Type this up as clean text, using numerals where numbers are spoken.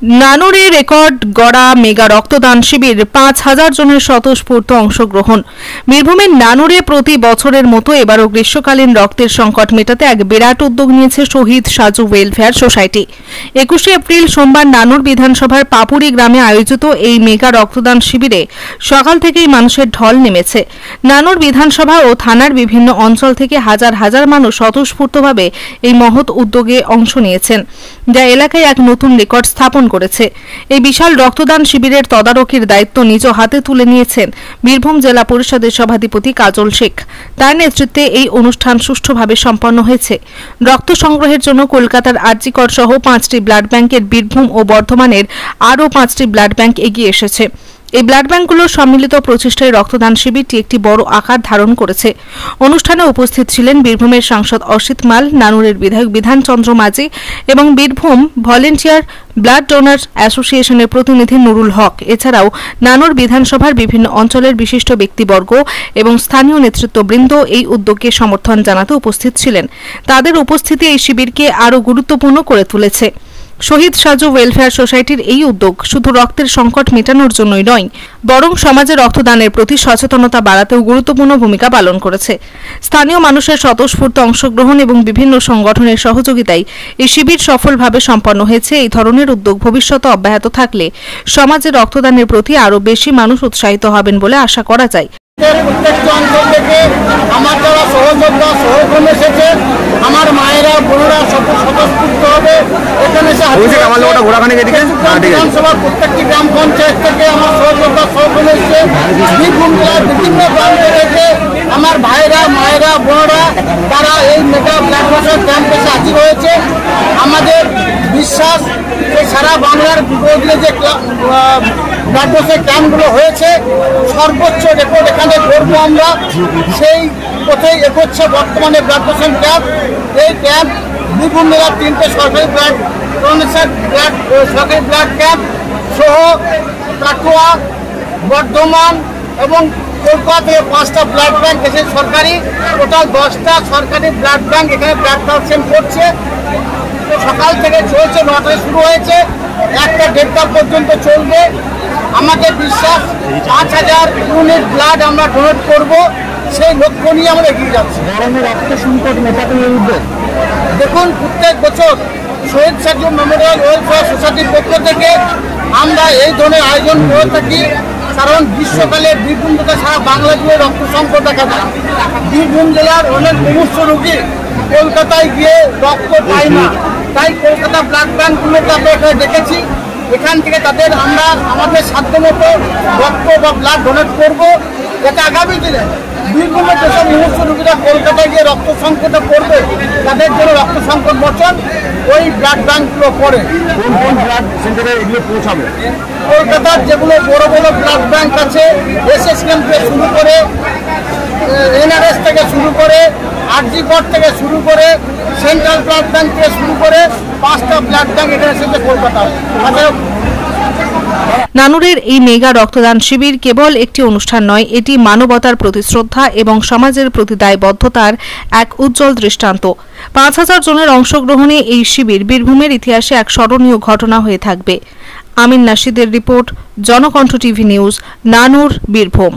নানুরে record গড়া mega রক্তদান শিবির ৫,০০০ জনের স্বতঃস্ফূর্ত অংশগ্রহণ। বীরভূমের নানুরে প্রতি বছরের মতো এবারও গ্রীষ্মকালীন রক্তের সংকট মেটাতে এক বিরাট উদ্যোগ নিয়েছে শহীদ সাজু ওয়েলফেয়ার সোসাইটি। ২১শে এপ্রিল সোমবার নানুর বিধানসভার পাপুরি গ্রামে আয়োজিত এই মেগা রক্তদান শিবিরে সকাল থেকেই মানুষের ঢল নেমেছে। নানুর বিধানসভা ও থানার বিভিন্ন অঞ্চল থেকে হাজার হাজার মানুষ স্বতঃস্ফূর্তভাবে এই মহৎ উদ্যোগে অংশ নিয়েছেন, যা এলাকায় এক নতুন রেকর্ড স্থাপন করেছে। এই বিশাল রক্তদান শিবিরের তদারকির দায়িত্ব নিজ হাতে তুলে নিয়েছেন বীরভূম জেলা পরিষদের সভাধিপতি কাজল শেখ। তার নেতৃত্বে এই অনুষ্ঠান সুষ্ঠুভাবে সম্পন্ন হয়েছে। রক্ত সংগ্রহের জন্য কলকাতার আরজি কর সহ 5টি ব্লাড ব্যাংকের বীরভূম ও বর্ধমানের আরও 5টি ব্লাড ব্যাংক এগিয়ে এসেছে। এই ব্লাড ব্যাংকগুলোর সম্মিলিত প্রচেষ্টায় রক্তদান শিবিরটি একটি বড় আকার ধারণ করেছে। অনুষ্ঠানে উপস্থিত ছিলেন বীরভূমের সাংসদ অসিত মাল, নানুরের বিধায়ক বিধানচন্দ্র মাঝি এবং বীরভূম ভলেন্টিয়ার ব্লাড ডোনার অ্যাসোসিয়েশনের প্রতিনিধি নুরুল হক। এছাড়াও নানুর বিধানসভার বিভিন্ন অঞ্চলের বিশিষ্ট ব্যক্তিবর্গ এবং স্থানীয় নেতৃত্ববৃন্দ এই উদ্যোগকে সমর্থন জানাতে উপস্থিত ছিলেন। তাদের উপস্থিতি এই শিবিরকে আরও গুরুত্বপূর্ণ করে তুলেছে। শহীদ সাজু ওয়েলফেয়ার সোসাইটির এই উদ্যোগ শুধু রক্তের সংকট মেটানোর জন্যই নয়, বরং সমাজে রক্তদানের প্রতি সচেতনতা বাড়াতেও গুরুত্বপূর্ণ ভূমিকা পালন করেছে। স্থানীয় মানুষের স্বতঃস্ফূর্ত অংশগ্রহণ এবং বিভিন্ন সংগঠনের সহযোগিতায় এই শিবির সফলভাবে সম্পন্ন হয়েছে। এই ধরনের উদ্যোগ ভবিষ্যতে অব্যাহত থাকলে সমাজে রক্তদানের প্রতি আরও বেশি মানুষ উৎসাহিত হবেন বলে আশা করা যায়। প্রত্যেকটি অঞ্চল থেকে আমার যারা সহযোদ্ধা সহকর্মী এসেছে, আমার মায়েরা বোনেরা স্বতঃস্ফূর্ত হবে এখানে বিধানসভার প্রত্যেকটি গ্রাম পঞ্চায়েত থেকে আমার সহযোদ্ধা সহকর্মী এসেছে। বীরভূম জেলার বিভিন্ন প্রান্তে রয়েছে আমার ভাইরা মায়েরা বোনেরা, তারা এই মেগা ব্লাড ডোনেশন ক্যাম্পে হাজির হয়েছে। আমাদের বিশ্বাস যে সারা বাংলার বিপদে যে ব্লাড ডোনেশন ক্যাম্পগুলো হয়েছে, সর্বোচ্চ রেকর্ড এখানে করবো আমরা। সেই পথেই এগোচ্ছে বর্তমানে ব্লাড ডোনেশন ক্যাম্প। এই ক্যাম্প বীরভূম জেলার 3টে সরকারি ব্লাড ডোনেশন সরকারি ব্লাড ক্যাম্প সহ কাটোয়া, বর্ধমান এবং কলকাতা থেকে 5টা ব্লাড ব্যাংক এসে সরকারি, টোটাল 10টা সরকারি ব্লাড ব্যাংক এখানে ব্লাড কালেকশন করছে। সকাল থেকে চলছে, 9টায় শুরু হয়েছে, 1টা-1:30টা পর্যন্ত চলবে। আমাদের বিশ্বাস 5,000 ইউনিট ব্লাড আমরা ডোনেট করব, সেই লক্ষ্য নিয়ে আমরা এগিয়ে যাচ্ছি। রক্ত সংকট মেটাতে দেখুন, প্রত্যেক বছর শহীদ সাজু মেমোরিয়াল ওয়েলফেয়ার সোসাইটির পক্ষ থেকে আমরা এই ধরনের আয়োজন করে থাকি। কারণ গ্রীষ্মকালে বীরভূম জেলা সারা বাংলা জুড়ে রক্ত সংকট দেখা যায়। বীরভূম জেলার অনেক মুমূর্ষ রোগী কলকাতায় গিয়ে রক্ত পায় না, তাই কলকাতা ব্লাড ব্যাংকগুলোকে আমরা এখানে দেখেছি। এখান থেকে তাদের আমরা আমাদের সাধ্যমতো রক্ত বা ব্লাড ডোনেট করবো, যাতে আগামী দিনে বীরভূমের যেসব মুমূর্ষ রোগীরা কলকাতায় গিয়ে রক্ত সংকটে পড়বে, তাদের জন্য রক্ত সংকট মোচন ওই ব্লাড ব্যাংকগুলো করে। কোন ব্লাড সেন্টারে এগুলো পৌঁছাবে? কলকাতার যেগুলো বড় বড় ব্লাড ব্যাংক আছে, এসএসকেএম থেকে শুরু করে, এনআরএস থেকে শুরু করে, আরজি কর থেকে শুরু করে, সেন্ট্রাল ব্লাড ব্যাংক থেকে শুরু করে 5টা ব্লাড ব্যাংক এখানে এসেছে কলকাতা। নানুরের এই মেগা রক্তদান শিবির কেবল একটি অনুষ্ঠান নয়, এটি মানবতার প্রতি শ্রদ্ধা এবং সমাজের প্রতি দায়বদ্ধতার এক উজ্জ্বল দৃষ্টান্ত। 5,000 জনের অংশগ্রহণে এই শিবির বীরভূমের ইতিহাসে এক স্মরণীয় ঘটনা হয়ে থাকবে। আমিন নাশিদের রিপোর্ট, জনকণ্ঠ টিভি নিউজ, নানুর, বীরভূম।